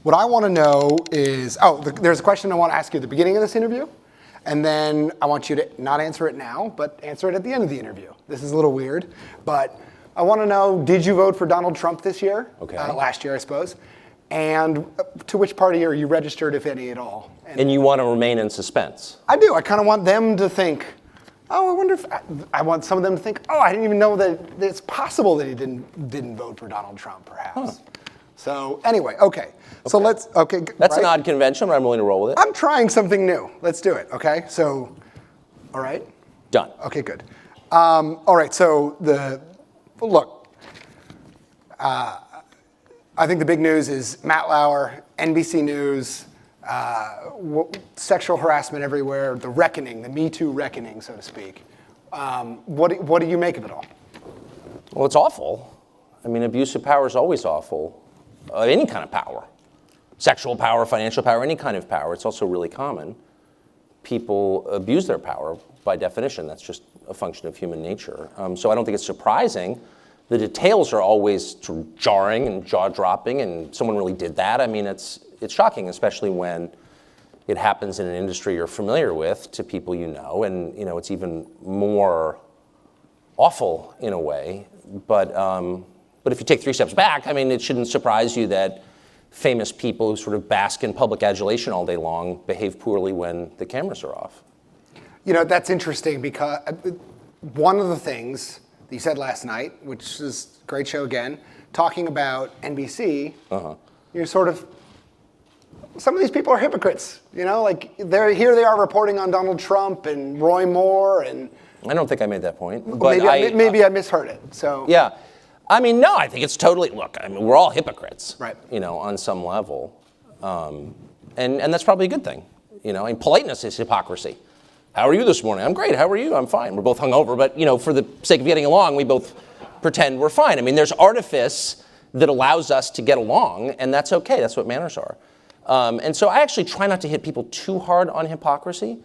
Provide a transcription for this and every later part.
What I want to know is, there's a question I want to ask you at the beginning of this interview, and then I want you to not answer it now, but answer it at the end of the interview. This is a little weird, but I want to know, did you vote for Donald Trump this year? Okay. Last year, I suppose. And to which party are you registered, if any at all? And you want to remain in suspense? I do. I kind of want them to think, I wonder if, I want some of them to think, I didn't even know that it's possible that he didn't vote for Donald Trump, perhaps. Huh. So anyway, okay. So let's, That's an odd convention, but I'm willing to roll with it. I'm trying something new. Let's do it, okay? So, all right? Done. Okay, good. All right, so look, I think the big news is Matt Lauer, NBC News, sexual harassment everywhere, the reckoning, the Me Too reckoning, so to speak. What do you make of it all? Well, it's awful. I mean, abuse of power is always awful. Any kind of power. Sexual power, financial power, any kind of power. It's also really common. People abuse their power by definition. That's just a function of human nature. So I don't think it's surprising. The details are always jarring and jaw-dropping, and someone really did that. I mean, it's shocking, especially when it happens in an industry you're familiar with to people you know, and it's even more awful in a way. But if you take 3 steps back, I mean, it shouldn't surprise you that famous people who sort of bask in public adulation all day long behave poorly when the cameras are off. That's interesting because one of the things that you said last night, which is a great show again, talking about NBC, you're sort of, some of these people are hypocrites, like they are reporting on Donald Trump and Roy Moore and... I don't think I made that point. But maybe I misheard it, so... Yeah. I mean, no, I think it's totally, look, I mean, we're all hypocrites, right? On some level. And that's probably a good thing. And politeness is hypocrisy. How are you this morning? I'm great. How are you? I'm fine. We're both hungover, but, for the sake of getting along, we both pretend we're fine. I mean, there's artifice that allows us to get along, and that's okay. That's what manners are. And so I actually try not to hit people too hard on hypocrisy,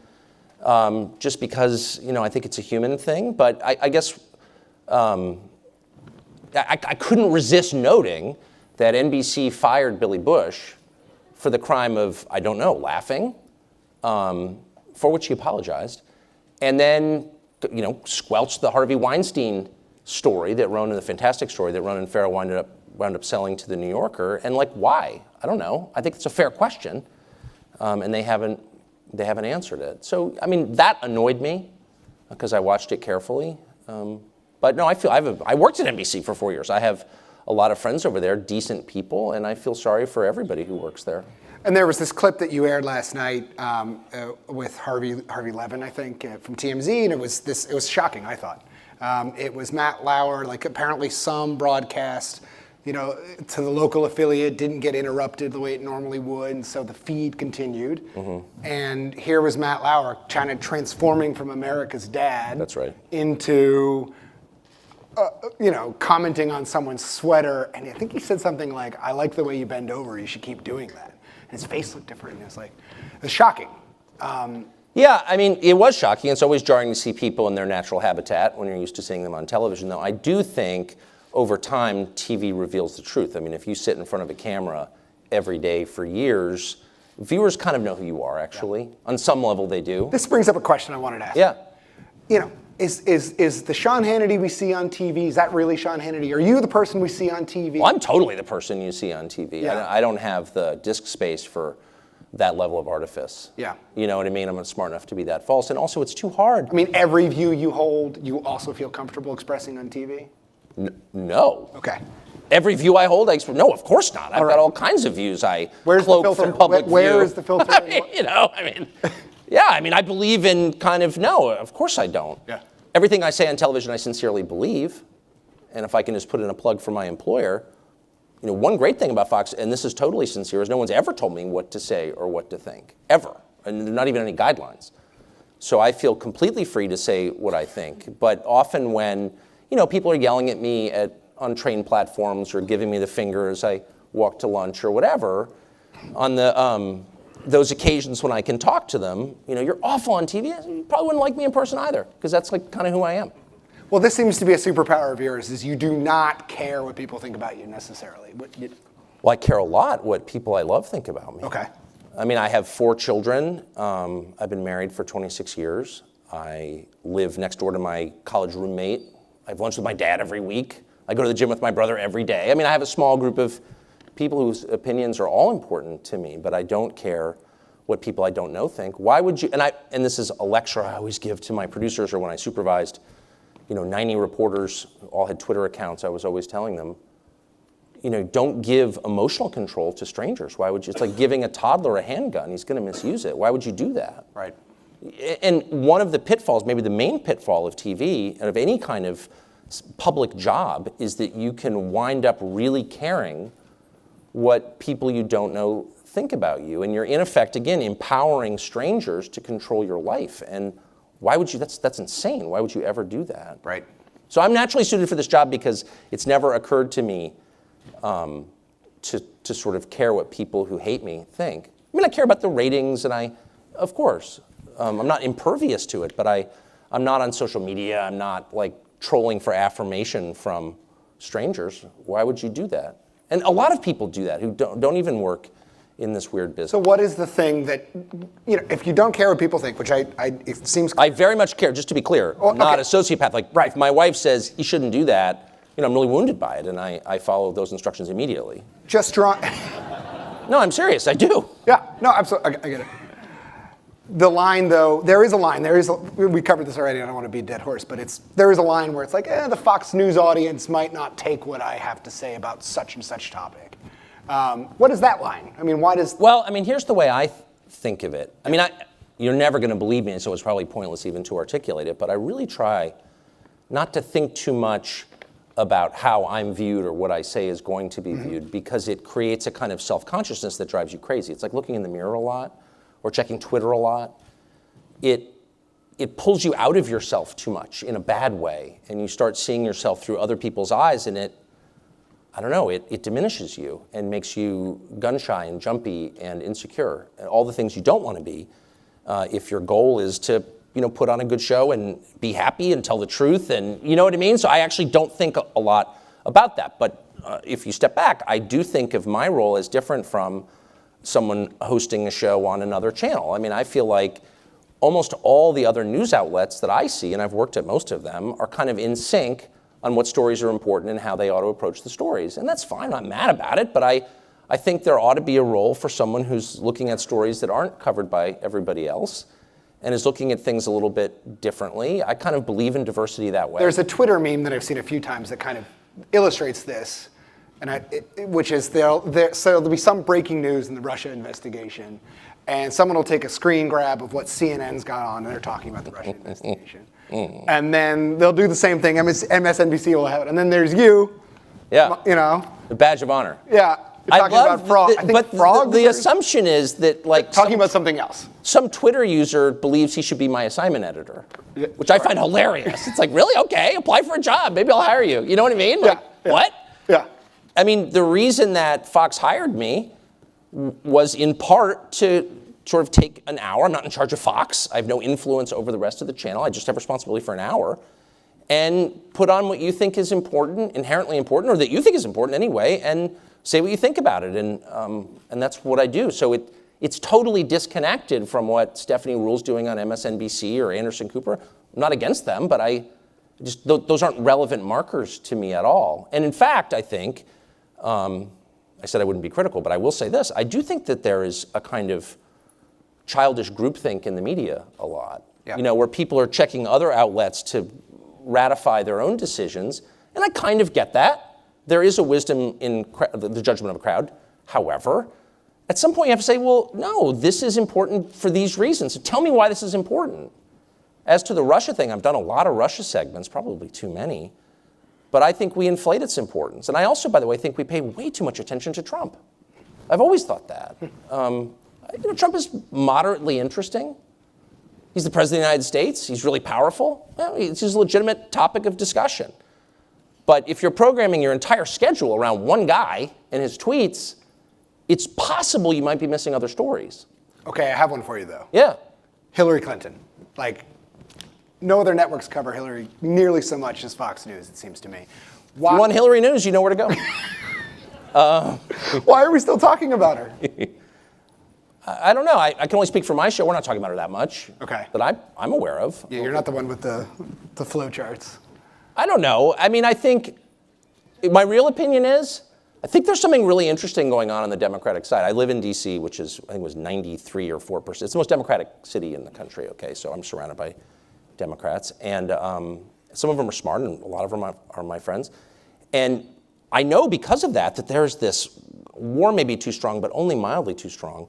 just because, I think it's a human thing. But I guess... I couldn't resist noting that NBC fired Billy Bush for the crime of, I don't know, laughing, for which he apologized, and then, squelched the Harvey Weinstein story that Ronan, the fantastic story that Ronan Farrow wound up selling to the New Yorker, and why? I don't know. I think it's a fair question, and they haven't answered it. So, I mean, that annoyed me because I watched it carefully. But no, I worked at NBC for 4 years. I have a lot of friends over there, decent people, and I feel sorry for everybody who works there. And there was this clip that you aired last night with Harvey Levin, I think, from TMZ, and it was shocking, I thought. It was Matt Lauer, apparently some broadcast, to the local affiliate didn't get interrupted the way it normally would, and so the feed continued. Mm-hmm. And here was Matt Lauer kind of transforming from America's Dad. That's right. Into... commenting on someone's sweater, and I think he said something like, "I like the way you bend over. You should keep doing that." And his face looked different. And it was shocking. Yeah, I mean, it was shocking. It's always jarring to see people in their natural habitat when you're used to seeing them on television. Though I do think over time TV reveals the truth. I mean, if you sit in front of a camera every day for years, viewers kind of know who you are. Actually, yeah. On some level, they do. This brings up a question I wanted to ask. Yeah. Is the Sean Hannity we see on TV, is that really Sean Hannity? Are you the person we see on TV? Well, I'm totally the person you see on TV. Yeah. I don't have the disk space for that level of artifice. Yeah. You know what I mean? I'm not smart enough to be that false. And also, it's too hard. I mean, every view you hold, you also feel comfortable expressing on TV? No. Okay. Every view I hold, no, of course not. I've got all kinds of views I cloak from public view. Where is the filter? Yeah, I mean, I believe in kind of, no, of course I don't. Yeah. Everything I say on television, I sincerely believe. And if I can just put in a plug for my employer, one great thing about Fox, and this is totally sincere, is no one's ever told me what to say or what to think, ever. And there are not even any guidelines. So I feel completely free to say what I think. But often when, people are yelling at me at untrained platforms or giving me the finger as I walk to lunch or whatever, on the those occasions when I can talk to them, you're awful on TV. You probably wouldn't like me in person either, because that's kind of who I am. Well, this seems to be a superpower of yours, is you do not care what people think about you necessarily. Well, I care a lot what people I love think about me. Okay. I mean, I have 4 children. I've been married for 26 years. I live next door to my college roommate. I have lunch with my dad every week. I go to the gym with my brother every day. I mean, I have a small group of people whose opinions are all important to me, but I don't care what people I don't know think. Why would you, and this is a lecture I always give to my producers, or when I supervised, 90 reporters, all had Twitter accounts, I was always telling them, don't give emotional control to strangers. Why would you? It's like giving a toddler a handgun. He's going to misuse it. Why would you do that? Right. And one of the pitfalls, maybe the main pitfall of TV and of any kind of public job, is that you can wind up really caring what people you don't know think about you. And you're in effect, again, empowering strangers to control your life. And why would you? That's insane. Why would you ever do that? Right. So I'm naturally suited for this job because it's never occurred to me to sort of care what people who hate me think. I mean, I care about the ratings, and of course, I'm not impervious to it, but I'm not on social media. I'm not like trolling for affirmation from strangers. Why would you do that? And a lot of people do that who don't even work in this weird business. So what is the thing that, if you don't care what people think, which it seems... I very much care, just to be clear. I'm not a sociopath. Like, right. If my wife says, you shouldn't do that, I'm really wounded by it, and I follow those instructions immediately. Just draw... No, I'm serious, I do. Yeah, no, absolutely, I get it. The line, though, there is a line. We covered this already, I don't want to be a dead horse, but there is a line where it's like, the Fox News audience might not take what I have to say about such and such topic. What is that line? I mean, why does... Well, I mean, here's the way I think of it. I mean, you're never going to believe me, so it's probably pointless even to articulate it, but I really try not to think too much about how I'm viewed or what I say is going to be viewed, because it creates a kind of self-consciousness that drives you crazy. It's like looking in the mirror a lot or checking Twitter a lot. It pulls you out of yourself too much in a bad way, and you start seeing yourself through other people's eyes, and it diminishes you and makes you gun-shy and jumpy and insecure, and all the things you don't want to be if your goal is to put on a good show and be happy and tell the truth, and you know what I mean? So I actually don't think a lot about that. But if you step back, I do think of my role as different from someone hosting a show on another channel. I mean, I feel like almost all the other news outlets that I see, and I've worked at most of them, are kind of in sync on what stories are important and how they ought to approach the stories. And that's fine, I'm not mad about it, but I think there ought to be a role for someone who's looking at stories that aren't covered by everybody else and is looking at things a little bit differently. I kind of believe in diversity that way. There's a Twitter meme that I've seen a few times that kind of illustrates this, which is so there'll be some breaking news in the Russia investigation, and someone will take a screen grab of what CNN's got on, and they're talking about the Russia investigation. And then they'll do the same thing, MSNBC will have it, and then there's you. Yeah. The badge of honor. Yeah. Talking about frog. I think frog. The assumption is that talking about something else. Some Twitter user believes he should be my assignment editor, which I find hilarious. It's like, really? Okay, apply for a job. Maybe I'll hire you. You know what I mean? What? Yeah. I mean, the reason that Fox hired me was in part to sort of take an hour. I'm not in charge of Fox. I have no influence over the rest of the channel. I just have responsibility for an hour, and put on what you think is important, inherently important, or that you think is important anyway, and say what you think about it, and that's what I do. So it's totally disconnected from what Stephanie Ruhl's doing on MSNBC or Anderson Cooper. I'm not against them, but those aren't relevant markers to me at all. And in fact, I think, I said I wouldn't be critical, but I will say this, I do think that there is a kind of childish groupthink in the media a lot, where people are checking other outlets to ratify their own decisions, and I kind of get that. There is a wisdom in the judgment of a crowd. However, at some point you have to say, well, no, this is important for these reasons. So tell me why this is important. As to the Russia thing, I've done a lot of Russia segments, probably too many, but I think we inflate its importance. And I also, by the way, think we pay way too much attention to Trump. I've always thought that. Trump is moderately interesting. He's the president of the United States. He's really powerful. It's a legitimate topic of discussion. But if you're programming your entire schedule around one guy and his tweets, it's possible you might be missing other stories. Okay, I have one for you, though. Yeah. Hillary Clinton. No other networks cover Hillary nearly so much as Fox News, it seems to me. If you want Hillary news, you know where to go. Why are we still talking about her? I don't know. I can only speak for my show. We're not talking about her that much. Okay. That I'm aware of. Yeah, you're not the one with the flow charts. I don't know. I mean, I think my real opinion is I think there's something really interesting going on the Democratic side. I live in D.C., which is, I think it was 93 or 4%. It's the most Democratic city in the country, okay? So I'm surrounded by Democrats. And some of them are smart, and a lot of them are my friends. And I know because of that there's this war may be too strong, but only mildly too strong,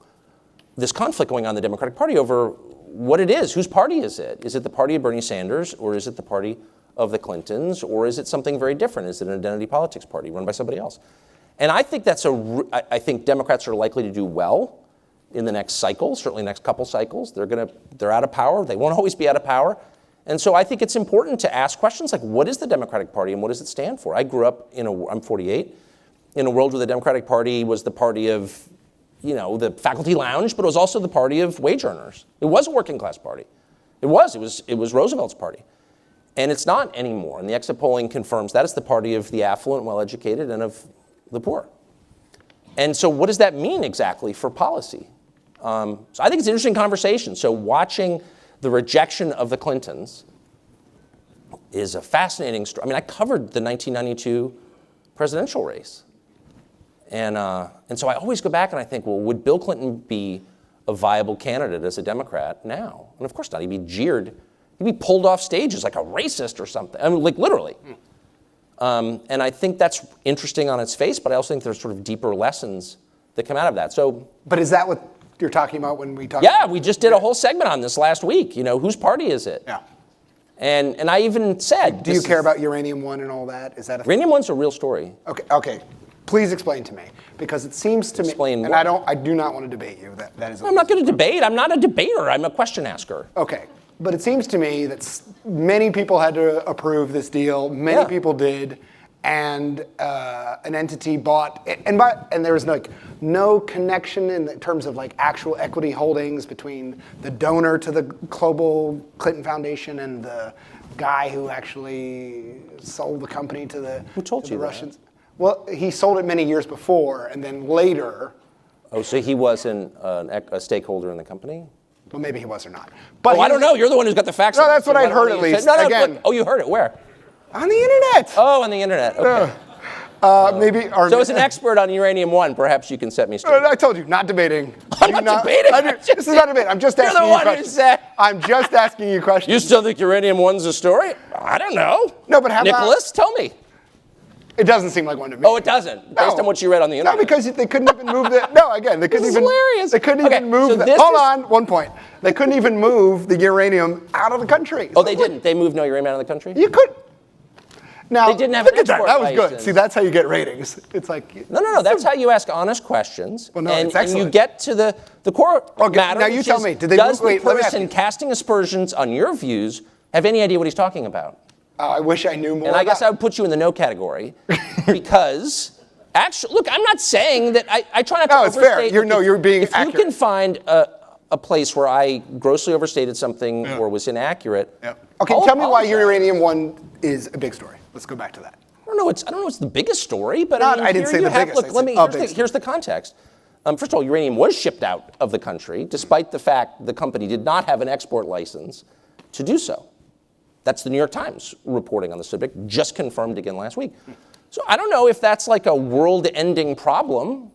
this conflict going on in the Democratic Party over what it is. Whose party is it? Is it the party of Bernie Sanders, or is it the party of the Clintons, or is it something very different? Is it an identity politics party run by somebody else? And I think I think Democrats are likely to do well in the next cycle, certainly the next couple cycles. They're out of power. They won't always be out of power. And so I think it's important to ask questions like, what is the Democratic Party and what does it stand for? I grew up I'm 48, in a world where the Democratic Party was the party of, the faculty lounge, but it was also the party of wage earners. It was a working class party. It was Roosevelt's party. And it's not anymore. And the exit polling confirms that it's the party of the affluent, well-educated, and of the poor. And so what does that mean exactly for policy? So I think it's an interesting conversation. So watching the rejection of the Clintons is a fascinating story. I mean, I covered the 1992 presidential race. And so I always go back and I think, well, would Bill Clinton be a viable candidate as a Democrat now? And of course not. He'd be jeered. He'd be pulled off stage as like a racist or something. I mean, like literally. And I think that's interesting on its face, but I also think there's sort of deeper lessons that come out of that. So, but is that what you're talking about when we talk? Yeah, we just did a whole segment on this last week. Whose party is it? Yeah. And I even said, do you care about Uranium One and all that? Is that Uranium One's a real story? Okay. Please explain to me, because it seems to me, and I do not want to debate you. That is. I'm not going to debate. I'm not a debater. I'm a question asker. Okay. But it seems to me that many people had to approve this deal. Many people did, and an entity bought. And there was no connection in terms of actual equity holdings between the donor to the Global Clinton Foundation and the guy who actually sold the company to the Russians. That? Well, he sold it many years before, and then later. Oh, so he wasn't a stakeholder in the company? Well, maybe he was or not. But I don't know. You're the one who's got the facts. No, that's what I'd heard at least. Again. You heard it. Where? On the internet. Oh, on the internet. Okay. Maybe. So as an expert on Uranium One, perhaps you can set me straight. I told you, not debating. I'm not debating. This is not a debate. I'm just asking you questions. I'm just asking you questions. You still think Uranium One's a story? I don't know. No, but how Nicholas, tell me. It doesn't seem like one to me. Oh, it doesn't? Based on what you read on the internet? No, because they couldn't even move the... No, again, they couldn't even... hilarious. They couldn't even move... Hold on, one point. They couldn't even move the uranium out of the country. Oh, they didn't? They moved no uranium out of the country? You could... Now, they didn't have an export that was license. good. See, that's how you get ratings. It's like... No. That's how you ask honest questions. Well, no, and, it's excellent. and you get to the core matter, now you tell me. Did they does move, the person casting aspersions on your views have any idea what he's talking about? I wish I knew more. And I guess I would put you in the no category because, actually, look, I'm not saying that I try not to overstate. No, it's fair. You're being accurate. If you can find a place where I grossly overstated something or was inaccurate. Yep. Okay, tell me why Uranium One is a big story. Let's go back to that. I don't know. It's the biggest story, but I didn't say the biggest. Look, here's the context. First of all, uranium was shipped out of the country, despite the fact the company did not have an export license to do so. That's the New York Times reporting on the subject, just confirmed again last week. So I don't know if that's like a world-ending problem,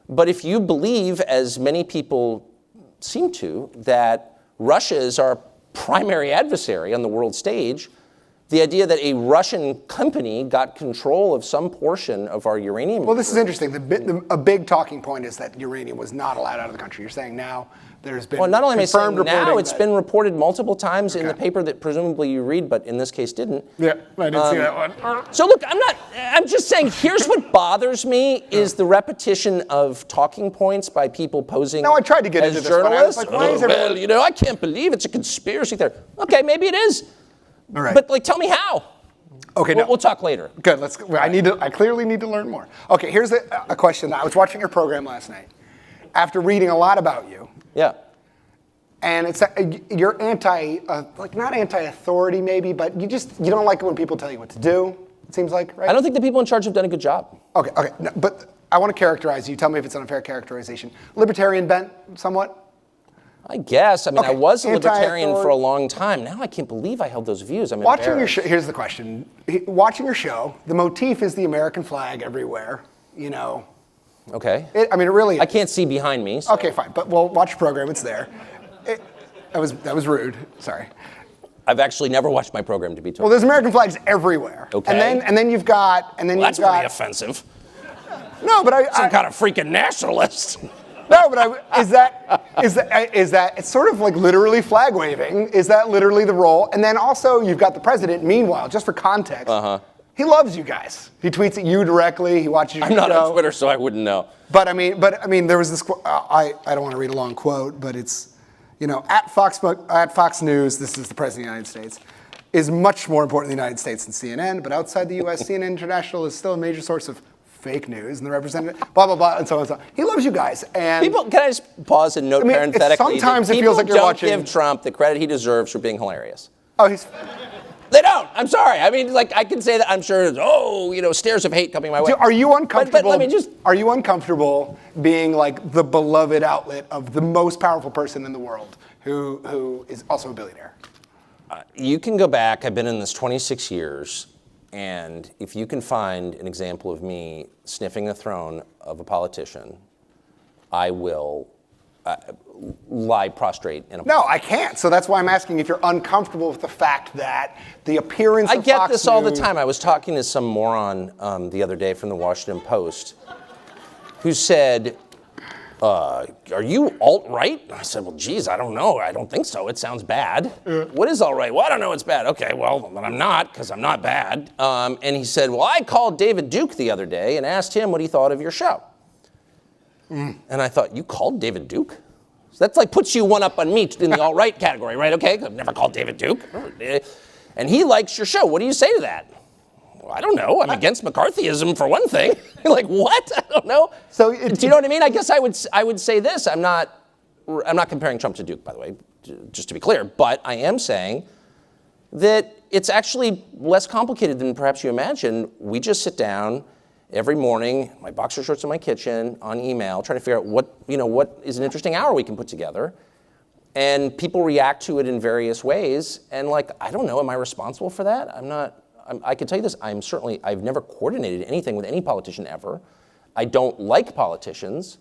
but if you believe, as many people seem to, that Russia is our primary adversary on the world stage, the idea that a Russian company got control of some portion of our uranium. Well, this is interesting. A big talking point is that uranium was not allowed out of the country. You're saying now there's been not only am I saying now, it's that, been reported multiple times in the paper that presumably you read, but in this case didn't. Yeah, I didn't see that one. So look, I'm just saying, here's what bothers me is the repetition of talking points by people posing I tried to get as into journalists. This, but I was like, why is I can't believe it's a conspiracy theory. Okay, maybe it is. All right. But tell me how. Okay, we'll talk later. Good. Let's. I clearly need to learn more. Okay, here's a question. I was watching your program last night, after reading a lot about you. Yeah. And it's you're not anti-authority maybe, but you don't like it when people tell you what to do. It seems like, right? I don't think the people in charge have done a good job. Okay. No, but I want to characterize you. Tell me if it's an unfair characterization. Libertarian bent, somewhat? I guess. I mean, Okay. I was a libertarian Anti-authority. for a long time. Now I can't believe I held those views. I'm Watching your embarrassed. show, here's the question. Watching your show, the motif is the American flag everywhere, you know. Okay. I mean, it really is. I can't see behind me. So. Okay, fine. But we'll watch your program. It's there. That was rude. Sorry. I've actually never watched my program, to be told. Well, there's American flags everywhere. Okay. And then you've got That's pretty offensive. No, but Some kind of freaking nationalist. No, but is that it's sort of like literally flag waving? Is that literally the role? And then also you've got the president. Meanwhile, just for context, he loves you guys. He tweets at you directly. He watches your show. I'm not on Twitter, so I wouldn't know. But I mean, there was this. I don't want to read a long quote, but it's, you know, at Fox News. This is the president of the United States. Is much more important in the United States than CNN. But outside the U.S., CNN International is still a major source of fake news, and the representative, blah, blah, blah, and so on and so on. He loves you guys. And People, can I just pause and note parenthetically sometimes that it feels like you're people watching. don't give Trump the credit he deserves for being hilarious. Oh, They don't. I'm sorry. I mean, like, I can say that. I'm sure, stares of hate coming my way. Are you uncomfortable? But let me just. Are you uncomfortable being like the beloved outlet of the most powerful person in the world, who is also a billionaire? You can go back. I've been in this 26 years. And if you can find an example of me sniffing the throne of a politician, I will lie prostrate in a. No, I can't. So that's why I'm asking if you're uncomfortable with the fact that the appearance I of get Fox this all the News- time. I was talking to some moron the other day from the Washington Post who said, are you alt-right? I said, well, geez, I don't know. I don't think so. It sounds bad. What is alt-right? Well, I don't know it's bad. Okay, well, then I'm not, because I'm not bad. And he said, well, I called David Duke the other day and asked him what he thought of your show. And I thought, you called David Duke? So that's like puts you one up on me in the alt-right category, right? Okay, I've never called David Duke. And he likes your show. What do you say to that? Well, I don't know. I'm against McCarthyism for one thing. Like, what? I don't know. So do you know what I mean? I guess I would say this. I'm not comparing Trump to Duke, by the way, just to be clear. But I am saying that it's actually less complicated than perhaps you imagine. We just sit down every morning, my boxer shorts in my kitchen, on email, trying to figure out what is an interesting hour we can put together. And people react to it in various ways. And like, I don't know, am I responsible for that? I can tell you this, I've never coordinated anything with any politician ever. I don't like politicians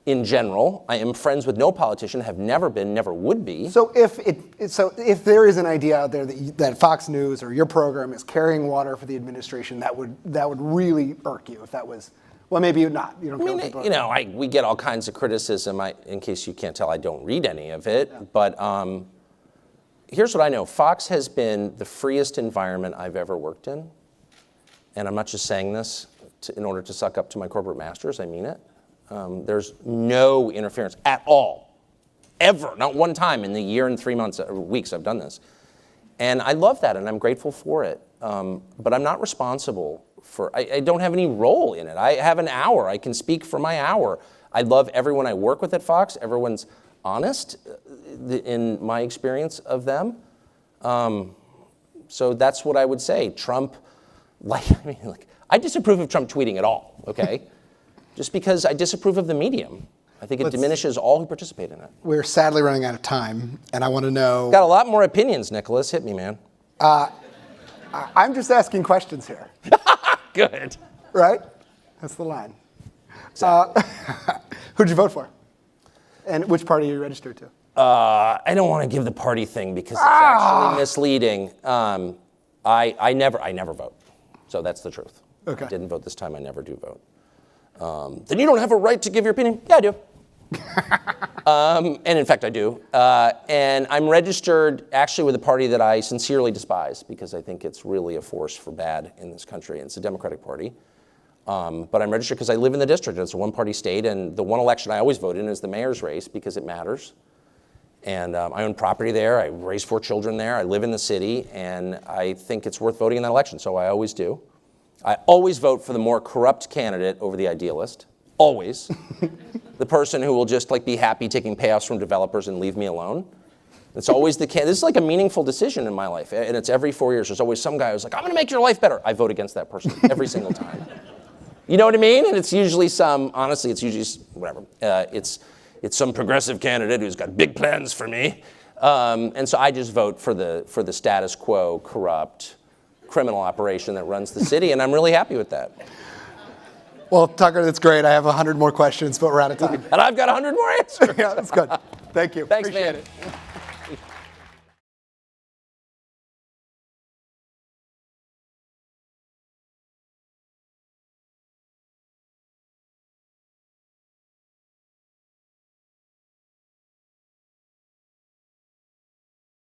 in general. I am friends with no politician, have never been, never would be. So if there is an idea out there that Fox News or your program is carrying water for the administration, that would really irk you if that was, well, maybe not. You don't care what people we get all kinds of criticism. In case you can't tell, I don't read any of it. Yeah. But here's what I know. Fox has been the freest environment I've ever worked in. And I'm not just saying this in order to suck up to my corporate masters. I mean it. There's no interference at all, ever, not one time in the year and 3 months, or weeks I've done this. And I love that, and I'm grateful for it. But I'm not responsible for, I don't have any role in it. I have an hour. I can speak for my hour. I love everyone I work with at Fox. Everyone's honest in my experience of them. So that's what I would say. Trump, I disapprove of Trump tweeting at all, okay? Just because I disapprove of the medium. I think it diminishes all who participate in it. We're sadly running out of time, and I want to know. Got a lot more opinions, Nicholas. Hit me, man. I'm just asking questions here. Good. Right? That's the line. Exactly. Who'd you vote for? And which party are you registered to? I don't want to give the party thing because it's actually misleading. I never vote. So that's the truth. Okay. I didn't vote this time. I never do vote. Then you don't have a right to give your opinion. Yeah, I do. And in fact, I do. And I'm registered actually with a party that I sincerely despise because I think it's really a force for bad in this country. And it's the Democratic Party. But I'm registered because I live in the district. It's a one-party state. And the one election I always vote in is the mayor's race because it matters. And I own property there. I raised 4 children there. I live in the city. And I think it's worth voting in that election. So I always do. I always vote for the more corrupt candidate over the idealist. Always. The person who will just be happy taking payoffs from developers and leave me alone. It's always the candidate. This is like a meaningful decision in my life. And it's every 4 years. There's always some guy who's like, I'm going to make your life better. I vote against that person every single time. You know what I mean? And it's usually honestly, it's usually, whatever. It's some progressive candidate who's got big plans for me. And so I just vote for the status quo, corrupt, criminal operation that runs the city, and I'm really happy with that. Well, Tucker, that's great. I have 100 more questions, but we're out of time. And I've got 100 more answers. Yeah, that's good. Thank you. Thanks, Appreciate man. it.